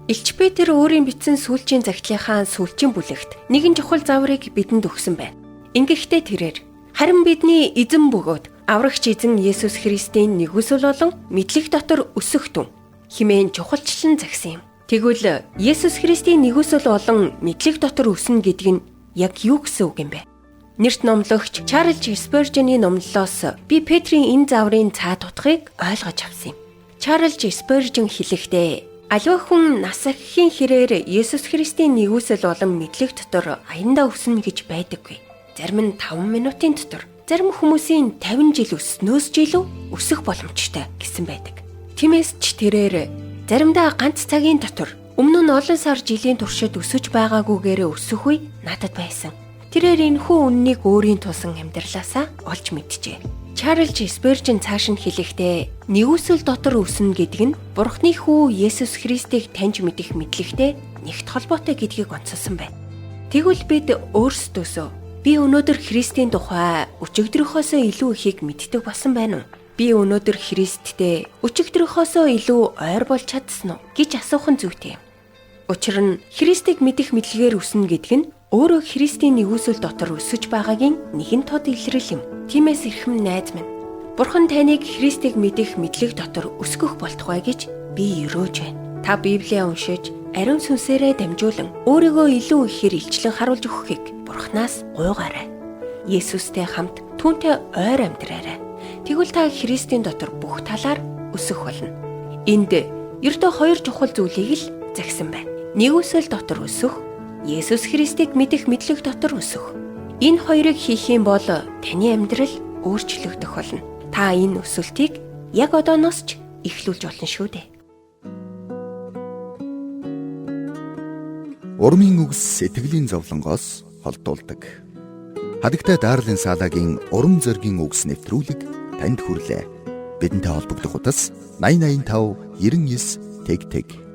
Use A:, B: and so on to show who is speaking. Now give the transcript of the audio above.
A: Илч Петр өөрийн бичсэн сүүлчийн загтлынхаа сүүлчийн бүлэгт нэгэн чухал заврыг бидэнд өгсөн байна. Ингэхдээ тэрээр харин бидний эзэн бөгөөд аврагч эзэн Есүс Христийн нэгүсэл болон мэдлэг дотор өсөх түн хэмээн чухалчлан загсан юм. Тэгвэл Есүс Христийн нэгүсэл болон мэдлэг дотор өснө гэдэг нь яг юу гэсэн үг юм бэ? Нэрт номлогч Чарльз Спержений номлолоос би Петрийн энэ заврын цаа тутахыг ойлгож авсан юм. Чарльз Спержен хэлэхдээ аливаа хүн нас ахихын хэрээр Есүс Христийн нэгүсэл болон мэдлэг дотор аяндаа өснө гэж байдаггүй. Зарим нь 5 минутын дотор, зарим хүмүүсийн 50 жил өснөөс ч илүү өсөх боломжтой гэсэн байдаг. Тиймээс ч тэрээр заримдаа ганц цагийн дотор өмнө нь олон сар жилийн туршид өсөж байгаагүйгээр өсөх үе надад байсан. Тэрээр энэхүү үннийг өөрийн тулсан амьдралаасаа олж мэджээ. Чарльз Спержен цааш нь хэлэхдээ нэгүсэл дотор өснө гэдэг нь Бурхны хүү Есүс Христийг таньж мэдэх мэдлэгтэй нэгт холбоотой гэдгийг онцолсон байна. Тэгвэл бид өөрсдөөсөө би өнөөдөр Христийн тухай өчигдрийнхоосоо илүү ихийг мэддэг болсон байна уу? Би өнөөдөр Христтэй өчигдрийнхоосоо илүү ойр болж чадсан уу гэж асуух нь зүйтэй юм. Учир нь Христийг мэдэх мэдлэгээр өснө гэдэг нь өөрөө Христийн нэгүсэл дотор өсөж байгаагийн нэгэн тод илрэл юм. Тиймээс эрхэм найз минь, Бурхан таныг Христийг мэдэх мэдлэг дотор өсгөх болтугай гэж би өрөөж байна. Та Библийг уншиж, ариун сүнсээрээ дамжуулан өөрийгөө илүү ихээр илчлэн харуулж өгөхийг Бурханаас гуйгаарай. Есүстэй хамт түүнтэй ойр амьдраарай. Тэгвэл та Христийн дотор бүх талаар өсөх болно. Энд ердөө хоёр чухал зүйлийг л загсан байна. Нэгүсэл дотор өсөх, Есүс Христийг мэдэх мэдлэг дотор өсөх. Энэ хоёрыг хийх юм бол таны амьдрал өөрчлөгдөх болно. Та энэ өсөлтийг яг одооноос ч эхлүүлж болно шүү дээ.
B: Урмын үгс сэтгэлийн зовлонгоос холдуулдаг. Хадагтай Дарлин Салагийн урам зоригийн үгс нэвтрүүлэг танд хүрлээ. Бидэнтэй холбогдох утас 8085 99 тэг тэг.